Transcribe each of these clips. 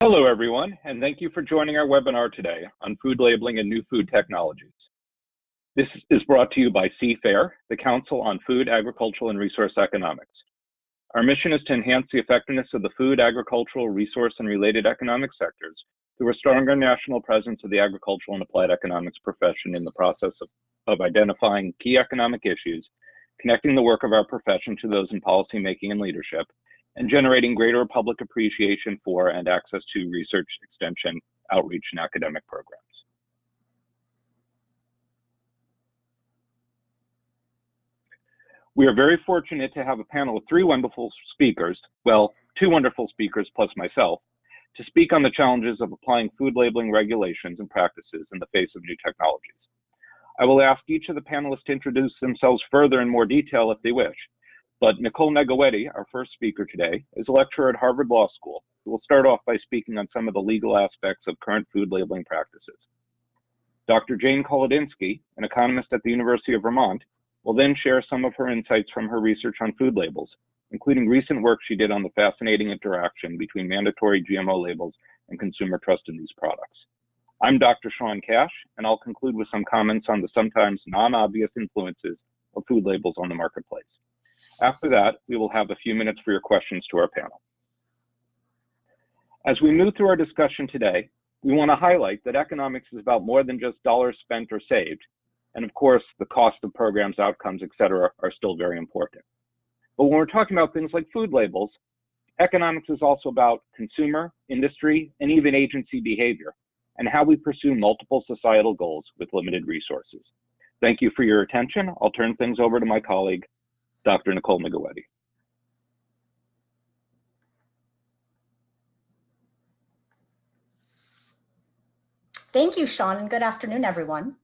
Hello, everyone, and thank you for joining our webinar today on food labeling and new food technologies. This is brought to you by CFAIR, the Council on Food, Agricultural, and Resource Economics. Our mission is to enhance the effectiveness of the food, agricultural, resource, and related economic sectors through a stronger national presence of the agricultural and applied economics profession in the process of identifying key economic issues, connecting the work of our profession to those in policymaking and leadership, and generating greater public appreciation for and access to research, extension, outreach, and academic programs. We are very fortunate to have a panel of three wonderful speakers, well, two wonderful speakers plus myself, to speak on the challenges of applying food labeling regulations and practices in the face of new technologies. I will ask each of the panelists to introduce themselves further in more detail if they wish. But Nicole Negawetti, our first speaker today, is a lecturer at Harvard Law School, who will start off by speaking on some of the legal aspects of current food labeling practices. Dr. Jane Kolodinsky, an economist at the University of Vermont, will then share some of her insights from her research on food labels, including recent work she did on the fascinating interaction between mandatory GMO labels and consumer trust in these products. I'm Dr. Shawn Cash, and I'll conclude with some comments on the sometimes non-obvious influences of food labels on the marketplace. After that, we will have a few minutes for your questions to our panel. As we move through our discussion today, we want to highlight that economics is about more than just dollars spent or saved. And of course, the cost of programs, outcomes, et cetera, are still very important. But when we're talking about things like food labels, economics is also about consumer, industry, and even agency behavior, and how we pursue multiple societal goals with limited resources. Thank you for your attention. I'll turn things over to my colleague, Dr. Nicole Negawetti. Thank you, Shawn, and good afternoon, everyone.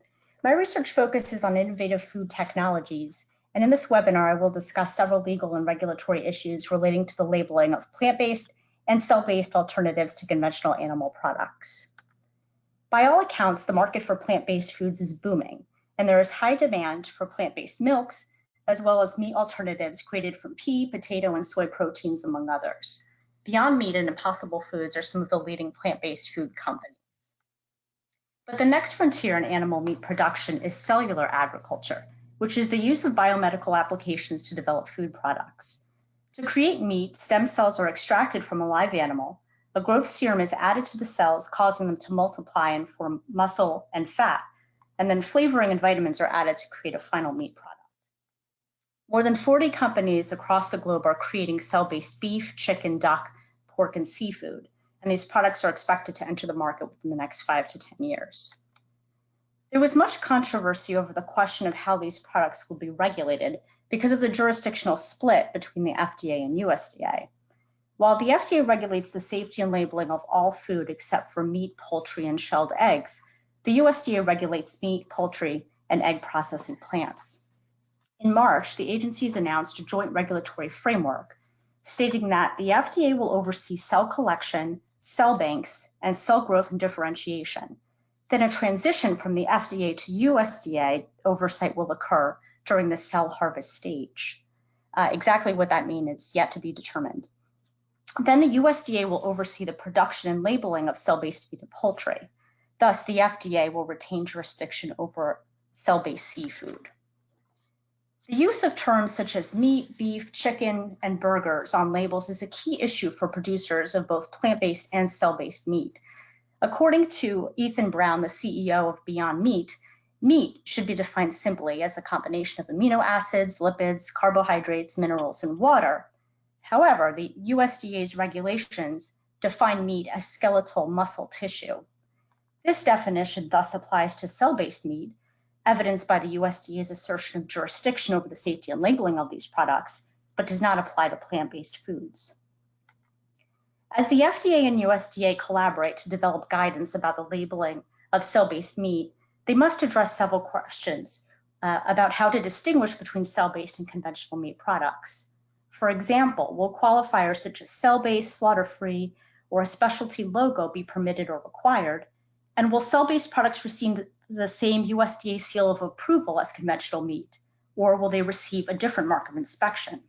My research focuses on innovative food technologies, and in this webinar, I will discuss several legal and regulatory issues relating to the labeling of plant-based and cell-based alternatives to conventional animal products. By all accounts, the market for plant-based foods is booming, and there is high demand for plant-based milks, as well as meat alternatives created from pea, potato, and soy proteins, among others. Beyond Meat and Impossible Foods are some of the leading plant-based food companies. But the next frontier in animal meat production is cellular agriculture, which is the use of biomedical applications to develop food products. To create meat, stem cells are extracted from a live animal, a growth serum is added to the cells, causing them to multiply and form muscle and fat, and then flavoring and vitamins are added to create a final meat product. More than 40 companies across the globe are creating cell-based beef, chicken, duck, pork, and seafood, and these products are expected to enter the market within the next 5 to 10 years. There was much controversy over the question of how these products will be regulated because of the jurisdictional split between the FDA and USDA. While the FDA regulates the safety and labeling of all food except for meat, poultry, and shelled eggs, the USDA regulates meat, poultry, and egg processing plants. In March, the agencies announced a joint regulatory framework stating that the FDA will oversee cell collection, cell banks, and cell growth and differentiation. Then a transition from the FDA to USDA oversight will occur during the cell harvest stage. Exactly what that means is yet to be determined. Then the USDA will oversee the production and labeling of cell-based meat and poultry. Thus, the FDA will retain jurisdiction over cell-based seafood. The use of terms such as meat, beef, chicken, and burgers on labels is a key issue for producers of both plant-based and cell-based meat. According to Ethan Brown, the CEO of Beyond Meat, meat should be defined simply as a combination of amino acids, lipids, carbohydrates, minerals, and water. However, the USDA's regulations define meat as skeletal muscle tissue. This definition thus applies to cell-based meat, evidenced by the USDA's assertion of jurisdiction over the safety and labeling of these products, but does not apply to plant-based foods. As the FDA and USDA collaborate to develop guidance about the labeling of cell-based meat, they must address several questions about how to distinguish between cell-based and conventional meat products. For example, will qualifiers such as cell-based, slaughter-free, or a specialty logo be permitted or required? And will cell-based products receive the same USDA seal of approval as conventional meat, or will they receive a different mark of inspection?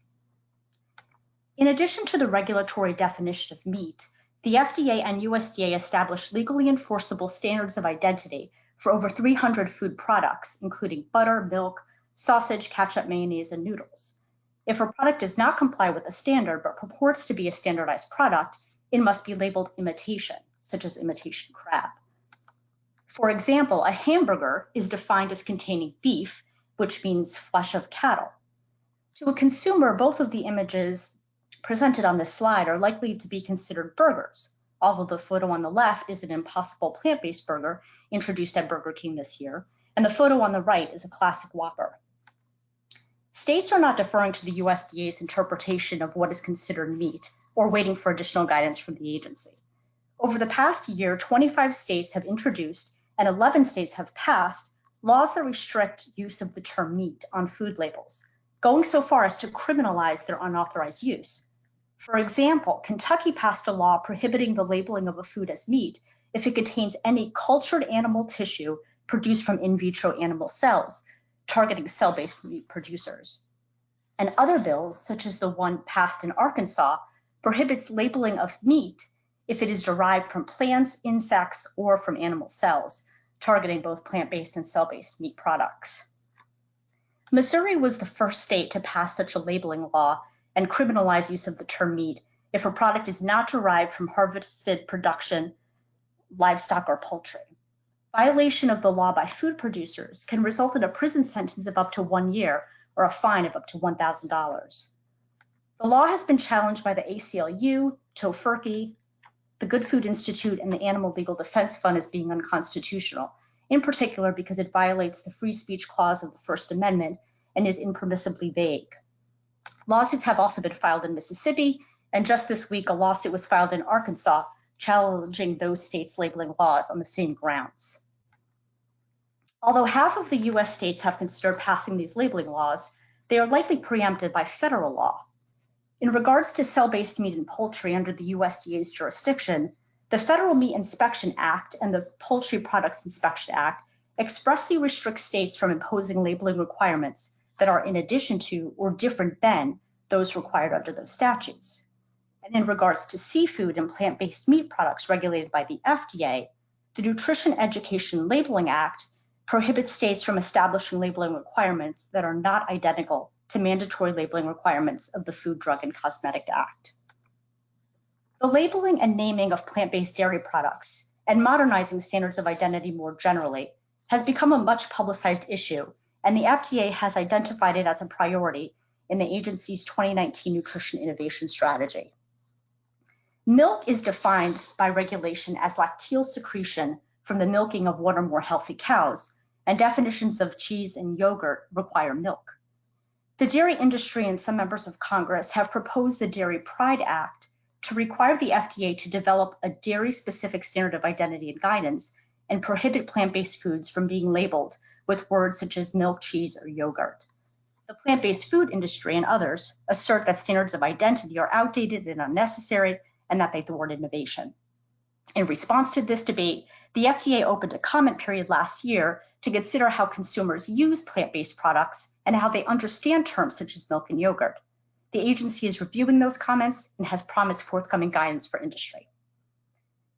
In addition to the regulatory definition of meat, The FDA and USDA established legally enforceable standards of identity for over 300 food products, including butter, milk, sausage, ketchup, mayonnaise, and noodles. If a product does not comply with a standard but purports to be a standardized product, it must be labeled imitation, such as imitation crab. For example, a hamburger is defined as containing beef, which means flesh of cattle. To a consumer, both of the images presented on this slide are likely to be considered burgers, although the photo on the left is an Impossible plant-based burger introduced at Burger King this year, and the photo on the right is a classic Whopper. States are not deferring to the USDA's interpretation of what is considered meat or waiting for additional guidance from the agency. Over the past year, 25 states have introduced and 11 states have passed laws that restrict use of the term meat on food labels, going so far as to criminalize their unauthorized use. For example, Kentucky passed a law prohibiting the labeling of a food as meat if it contains any cultured animal tissue produced from in vitro animal cells, targeting cell-based meat producers. And other bills, such as the one passed in Arkansas, prohibits labeling of meat if it is derived from plants, insects, or from animal cells, targeting both plant-based and cell-based meat products. Missouri was the first state to pass such a labeling law and criminalize use of the term meat if a product is not derived from harvested production, livestock, or poultry. Violation of the law by food producers can result in a prison sentence of up to 1 year or a fine of up to $1,000. The law has been challenged by the ACLU, Tofurky, the Good Food Institute, and the Animal Legal Defense Fund as being unconstitutional, in particular because it violates the free speech clause of the First Amendment and is impermissibly vague. Lawsuits have also been filed in Mississippi, and just this week a lawsuit was filed in Arkansas challenging those states' labeling laws on the same grounds. Although half of the US states have considered passing these labeling laws, they are likely preempted by federal law. In regards to cell-based meat and poultry under the USDA's jurisdiction, the Federal Meat Inspection Act and the Poultry Products Inspection Act expressly restrict states from imposing labeling requirements that are in addition to or different than those required under those statutes. And in regards to seafood and plant-based meat products regulated by the FDA, the Nutrition Education Labeling Act prohibits states from establishing labeling requirements that are not identical to mandatory labeling requirements of the Food, Drug, and Cosmetic Act. The labeling and naming of plant-based dairy products and modernizing standards of identity more generally has become a much publicized issue, and the FDA has identified it as a priority in the agency's 2019 Nutrition Innovation Strategy. Milk is defined by regulation as lacteal secretion from the milking of one or more healthy cows, and definitions of cheese and yogurt require milk. The dairy industry and some members of Congress have proposed the Dairy Pride Act to require the FDA to develop a dairy-specific standard of identity and guidance and prohibit plant-based foods from being labeled with words such as milk, cheese, or yogurt. The plant-based food industry and others assert that standards of identity are outdated and unnecessary and that they thwart innovation. In response to this debate, the FDA opened a comment period last year to consider how consumers use plant-based products and how they understand terms such as milk and yogurt. The agency is reviewing those comments and has promised forthcoming guidance for industry.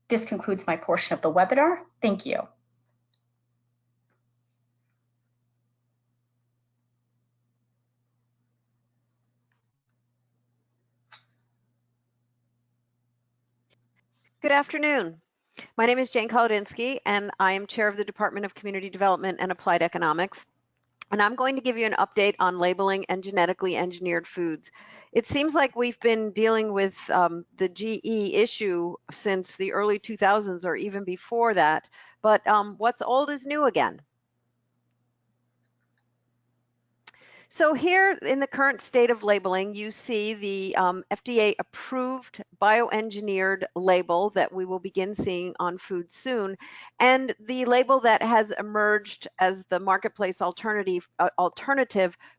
This concludes my portion of the webinar. Thank you. Good afternoon. My name is Jane Kolodinsky, and I am chair of the Department of Community Development and Applied Economics. And I'm going to give you an update on labeling and genetically engineered foods. It seems like we've been dealing with the GE issue since the early 2000s or even before that, but what's old is new again. So here in the current state of labeling, you see the FDA approved bioengineered label that we will begin seeing on food soon, and the label that has emerged as the marketplace alternative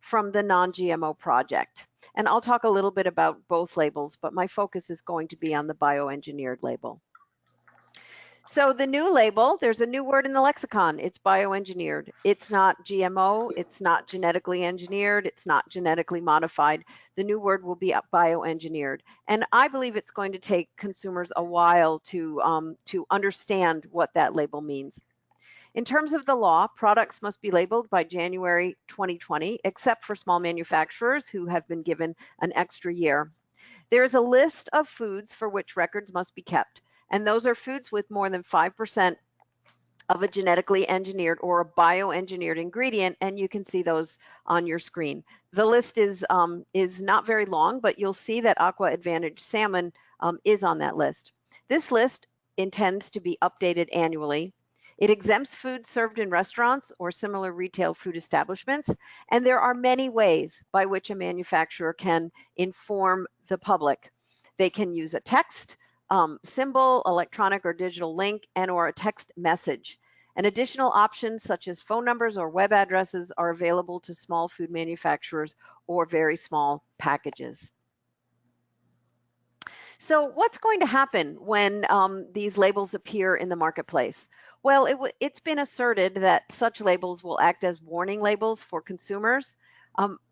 from the non-GMO project. And I'll talk a little bit about both labels, but my focus is going to be on the bioengineered label. So the new label, there's a new word in the lexicon. It's bioengineered. It's not GMO. It's not genetically engineered. It's not genetically modified. The new word will be bioengineered. And I believe it's going to take consumers a while to understand what that label means. In terms of the law, products must be labeled by January 2020, except for small manufacturers who have been given an extra year. There is a list of foods for which records must be kept, and those are foods with more than 5% of a genetically engineered or a bioengineered ingredient, and you can see those on your screen. The list is not very long, but you'll see that Aqua Advantage salmon is on that list. This list intends to be updated annually. It exempts food served in restaurants or similar retail food establishments, and there are many ways by which a manufacturer can inform the public. They can use a text, symbol, electronic or digital link, and or a text message. And additional options such as phone numbers or web addresses are available to small food manufacturers or very small packages. So what's going to happen when these labels appear in the marketplace? Well, it's been asserted that such labels will act as warning labels for consumers.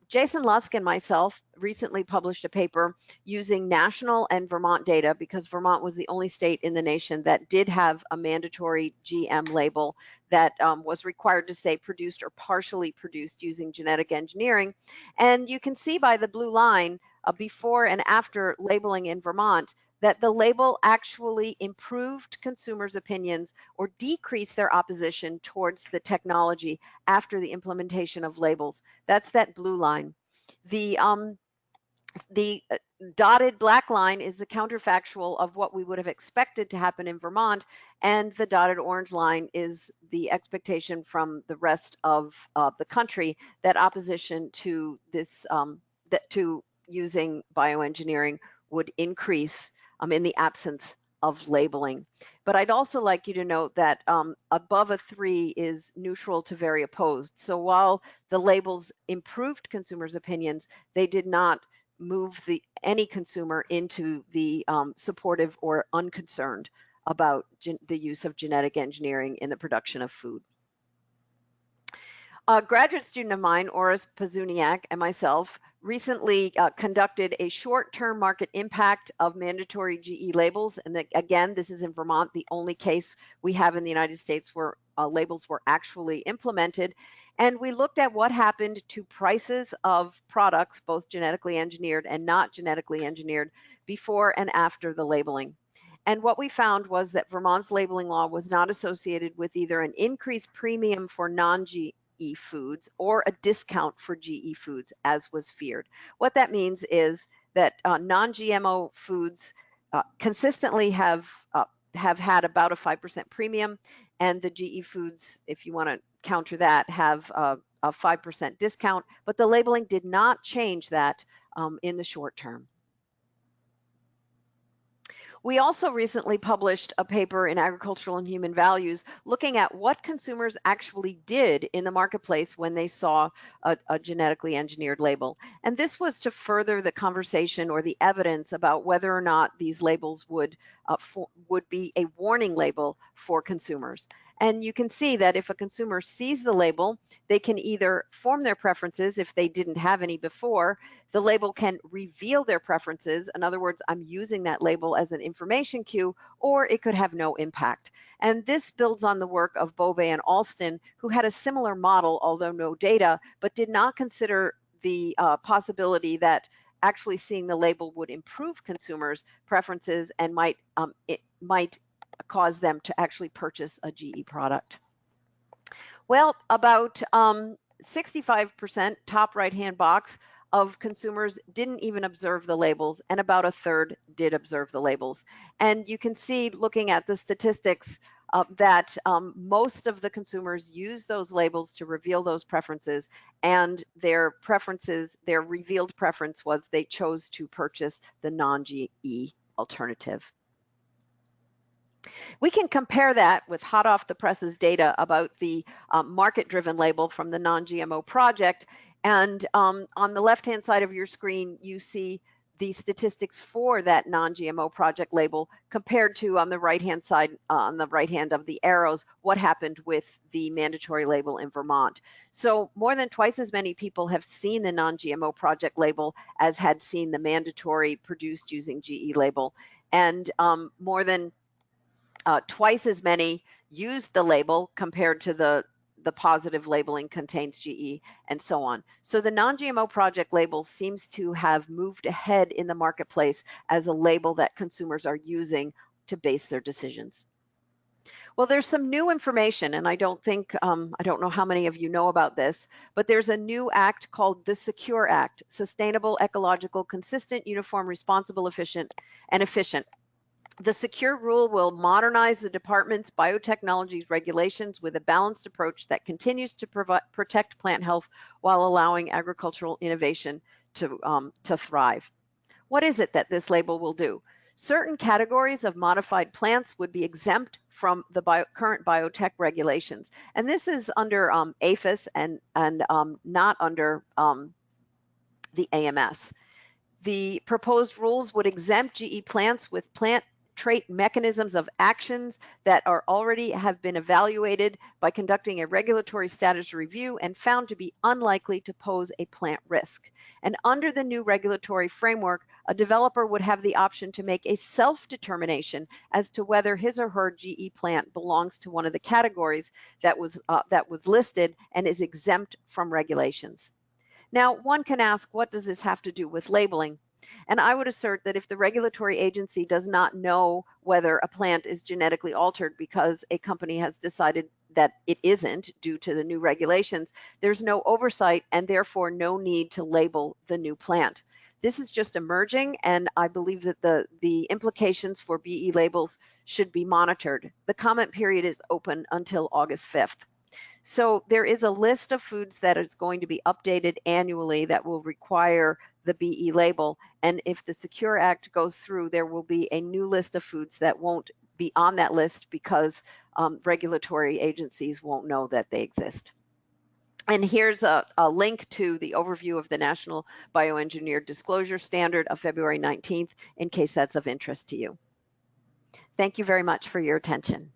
Jason Lusk and myself recently published a paper using national and Vermont data because Vermont was the only state in the nation that did have a mandatory GM label that was required to say produced or partially produced using genetic engineering. And you can see by the blue line before and after labeling in Vermont that the label actually improved consumers' opinions or decreased their opposition towards the technology after the implementation of labels. That's that blue line. The dotted black line is the counterfactual of what we would have expected to happen in Vermont, and the dotted orange line is the expectation from the rest of the country that opposition to this, to using bioengineering would increase in the absence of labeling. But I'd also like you to note that above a 3 is neutral to very opposed. So while the labels improved consumers' opinions, they did not move any consumer into the supportive or unconcerned about the use of genetic engineering in the production of food. A graduate student of mine, Oris Pazuniak, and myself recently conducted a short-term market impact of mandatory GE labels. And again, this is in Vermont, the only case we have in the United States where labels were actually implemented. And we looked at what happened to prices of products, both genetically engineered and not genetically engineered, before and after the labeling. And what we found was that Vermont's labeling law was not associated with either an increased premium for non-GE foods or a discount for GE foods, as was feared. What that means is that non-GMO foods consistently have had about a 5% premium, and the GE foods, if you want to counter that, have a 5% discount, but the labeling did not change that in the short term. We also recently published a paper in Agricultural and Human Values looking at what consumers actually did in the marketplace when they saw a genetically engineered label. And this was to further the conversation or the evidence about whether or not these labels would be a warning label for consumers. And you can see that if a consumer sees the label, they can either form their preferences if they didn't have any before. The label can reveal their preferences. In other words, I'm using that label as an information cue, or it could have no impact. And this builds on the work of Bobe and Alston, who had a similar model, although no data, but did not consider the possibility that actually seeing the label would improve consumers' preferences and it might cause them to actually purchase a GE product. Well, about 65%, top right-hand box, of consumers didn't even observe the labels, and about a third did observe the labels. And you can see, looking at the statistics, that most of the consumers use those labels to reveal those preferences, and their revealed preference was they chose to purchase the non-GE alternative. We can compare that with hot off the presses data about the market-driven label from the Non-GMO Project. And on the left-hand side of your screen, you see the statistics for that non-GMO project label compared to on the right-hand side, on the right hand of the arrows, what happened with the mandatory label in Vermont. So more than twice as many people have seen the non-GMO project label as had seen the mandatory produced using GE label. And more than twice as many used the label compared to the positive labeling contains GE, and so on. So the non-GMO project label seems to have moved ahead in the marketplace as a label that consumers are using to base their decisions. Well, there's some new information, and I don't know how many of you know about this, but there's a new act called the Secure Act: Sustainable, Ecological, Consistent, Uniform, Responsible, Efficient. The Secure rule will modernize the department's biotechnology regulations with a balanced approach that continues to protect plant health while allowing agricultural innovation to thrive. What is it that this label will do? Certain categories of modified plants would be exempt from the current biotech regulations, and this is under APHIS and not under the AMS. The proposed rules would exempt GE plants with plant trait mechanisms of actions that are already have been evaluated by conducting a regulatory status review and found to be unlikely to pose a plant risk. And under the new regulatory framework, a developer would have the option to make a self-determination as to whether his or her GE plant belongs to one of the categories that was listed and is exempt from regulations. Now, one can ask, what does this have to do with labeling? And I would assert that if the regulatory agency does not know whether a plant is genetically altered because a company has decided that it isn't due to the new regulations, there's no oversight and therefore no need to label the new plant. This is just emerging, and I believe that the implications for BE labels should be monitored. The comment period is open until August 5th. So there is a list of foods that is going to be updated annually that will require the BE label. And if the Secure Act goes through, there will be a new list of foods that won't be on that list because regulatory agencies won't know that they exist. And here's a link to the overview of the National Bioengineered Disclosure Standard of February 19th, in case that's of interest to you. Thank you very much for your attention.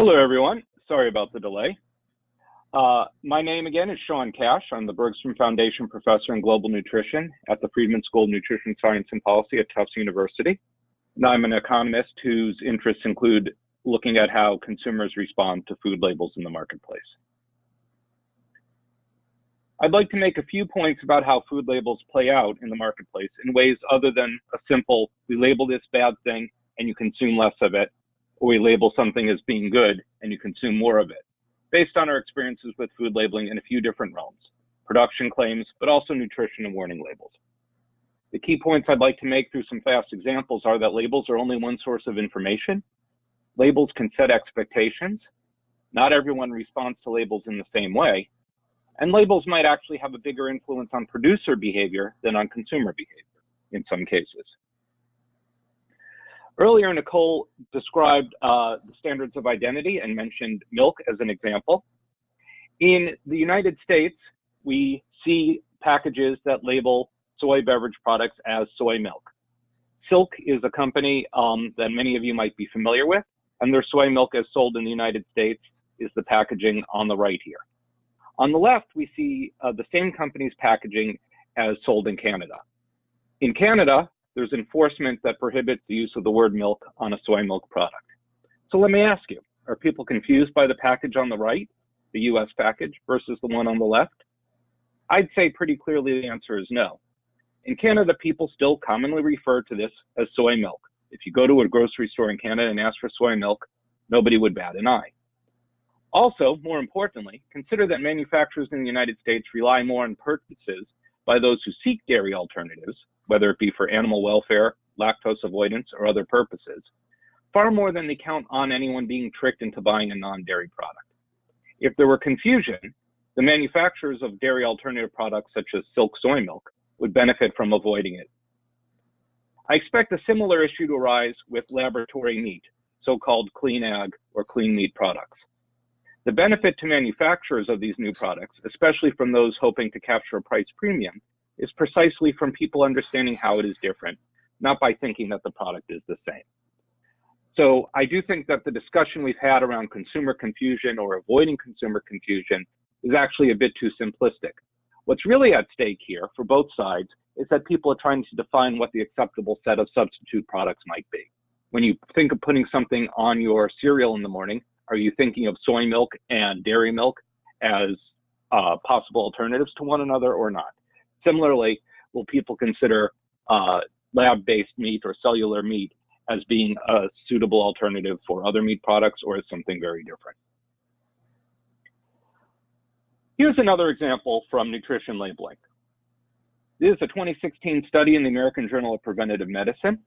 Hello, everyone. Sorry about the delay. My name again is Shawn Cash. I'm the Bergstrom Foundation Professor in Global Nutrition at the Friedman School of Nutrition Science and Policy at Tufts University. And I'm an economist whose interests include looking at how consumers respond to food labels in the marketplace. I'd like to make a few points about how food labels play out in the marketplace in ways other than a simple, we label this bad thing and you consume less of it, or we label something as being good and you consume more of it, based on our experiences with food labeling in a few different realms, production claims, but also nutrition and warning labels. The key points I'd like to make through some fast examples are that labels are only one source of information. Labels can set expectations. Not everyone responds to labels in the same way. And labels might actually have a bigger influence on producer behavior than on consumer behavior in some cases. Earlier, Nicole described the standards of identity and mentioned milk as an example. In the United States, we see packages that label soy beverage products as soy milk. Silk is a company that many of you might be familiar with, and their soy milk as sold in the United States is the packaging on the right here. On the left, we see the same company's packaging as sold in Canada. In Canada, there's enforcement that prohibits the use of the word milk on a soy milk product. So let me ask you, are people confused by the package on the right, the US package, versus the one on the left? I'd say pretty clearly the answer is no. In Canada, people still commonly refer to this as soy milk. If you go to a grocery store in Canada and ask for soy milk, nobody would bat an eye. Also, more importantly, consider that manufacturers in the United States rely more on purchases by those who seek dairy alternatives, whether it be for animal welfare, lactose avoidance, or other purposes, far more than they count on anyone being tricked into buying a non-dairy product. If there were confusion, the manufacturers of dairy alternative products such as silk soy milk would benefit from avoiding it. I expect a similar issue to arise with laboratory meat, so-called clean ag or clean meat products. The benefit to manufacturers of these new products, especially from those hoping to capture a price premium, is precisely from people understanding how it is different, not by thinking that the product is the same. So I do think that the discussion we've had around consumer confusion or avoiding consumer confusion is actually a bit too simplistic. What's really at stake here for both sides is that people are trying to define what the acceptable set of substitute products might be. When you think of putting something on your cereal in the morning, are you thinking of soy milk and dairy milk as possible alternatives to one another or not? Similarly, will people consider lab-based meat or cellular meat as being a suitable alternative for other meat products, or as something very different? Here's another example from nutrition labeling. This is a 2016 study in the American Journal of Preventive Medicine.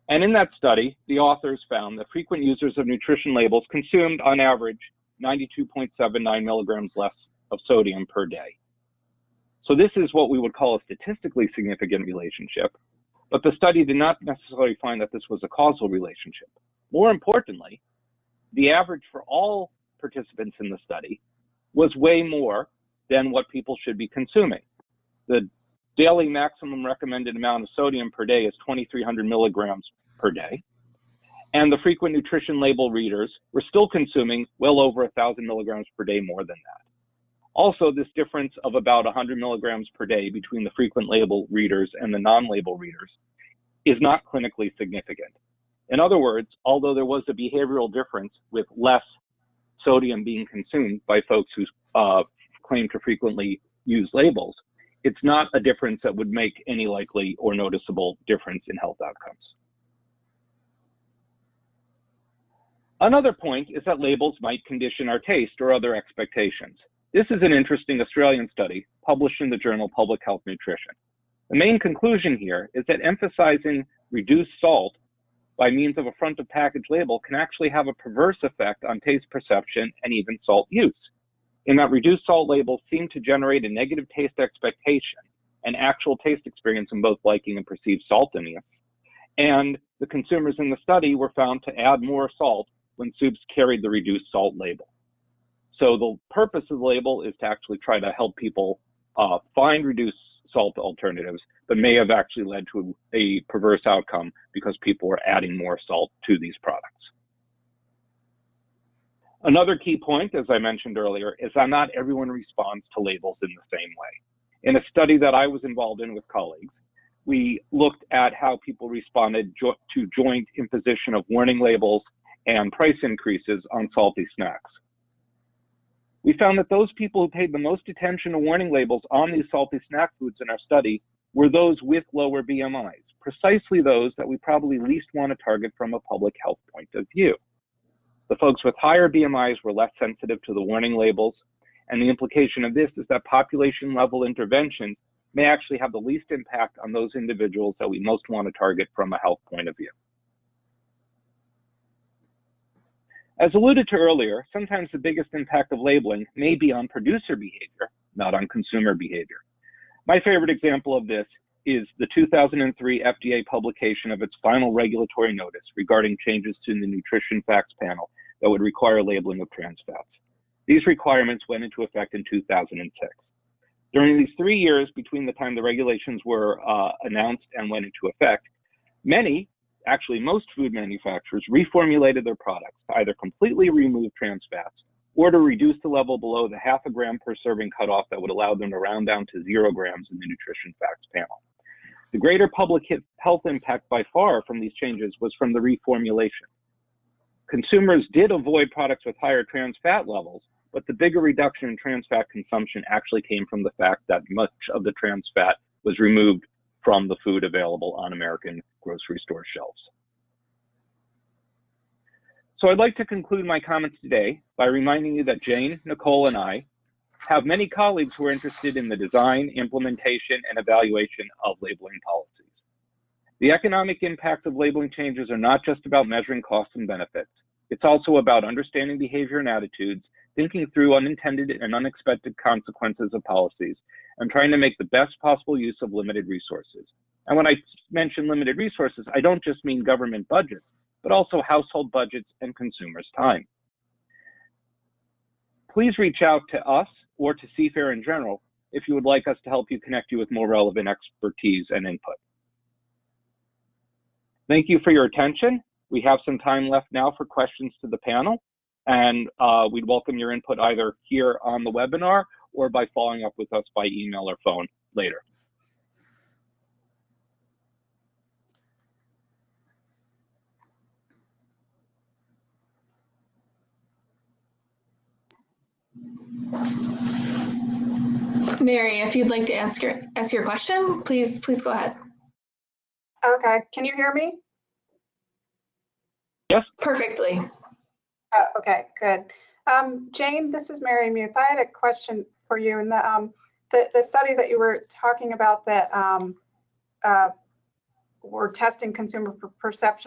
And in that study, the authors found that frequent users of nutrition labels consumed, on average, 92.79 milligrams less of sodium per day. So this is what we would call a statistically significant relationship, but the study did not necessarily find that this was a causal relationship. More importantly, the average for all participants in the study was way more than what people should be consuming. The daily maximum recommended amount of sodium per day is 2,300 milligrams per day. And the frequent nutrition label readers were still consuming well over 1,000 milligrams per day more than that. Also, this difference of about 100 milligrams per day between the frequent label readers and the non-label readers is not clinically significant. In other words, although there was a behavioral difference with less sodium being consumed by folks who claim to frequently use labels, it's not a difference that would make any likely or noticeable difference in health outcomes. Another point is that labels might condition our taste or other expectations. This is an interesting Australian study published in the journal Public Health Nutrition. The main conclusion here is that emphasizing reduced salt by means of a front of package label can actually have a perverse effect on taste perception and even salt use, in that reduced salt labels seem to generate a negative taste expectation and actual taste experience in both liking and perceived saltiness. And the consumers in the study were found to add more salt when soups carried the reduced salt label. So the purpose of the label is to actually try to help people find reduced salt alternatives, but may have actually led to a perverse outcome because people were adding more salt to these products. Another key point, as I mentioned earlier, is that not everyone responds to labels in the same way. In a study that I was involved in with colleagues, we looked at how people responded to joint imposition of warning labels and price increases on salty snacks. We found that those people who paid the most attention to warning labels on these salty snack foods in our study were those with lower BMIs, precisely those that we probably least want to target from a public health point of view. The folks with higher BMIs were less sensitive to the warning labels, and the implication of this is that population-level interventions may actually have the least impact on those individuals that we most want to target from a health point of view. As alluded to earlier, sometimes the biggest impact of labeling may be on producer behavior, not on consumer behavior. My favorite example of this is the 2003 FDA publication of its final regulatory notice regarding changes to the nutrition facts panel that would require labeling of trans fats. These requirements went into effect in 2006. During these 3 years between the time the regulations were announced and went into effect, actually most food manufacturers reformulated their products to either completely remove trans fats or to reduce the level below the 0.5 gram per serving cutoff that would allow them to round down to 0 grams in the nutrition facts panel. The greater public health impact by far from these changes was from the reformulation. Consumers did avoid products with higher trans fat levels, but the bigger reduction in trans fat consumption actually came from the fact that much of the trans fat was removed from the food available on American grocery store shelves. So I'd like to conclude my comments today by reminding you that Jane, Nicole, and I have many colleagues who are interested in the design, implementation, and evaluation of labeling policies. The economic impact of labeling changes are not just about measuring costs and benefits. It's also about understanding behavior and attitudes, thinking through unintended and unexpected consequences of policies, and trying to make the best possible use of limited resources. And when I mention limited resources, I don't just mean government budgets, but also household budgets and consumers' time. Please reach out to us or to CFAIR in general if you would like us to help you connect you with more relevant expertise and input. Thank you for your attention. We have some time left now for questions to the panel, and we'd welcome your input either here on the webinar or by following up with us by email or phone later. Mary, if you'd like to ask your question, please go ahead. Okay, can you hear me? Yes. Perfectly. Okay, good. Jane, this is Mary Muth. I had a question for you. In the studies that you were talking about that were testing consumer perception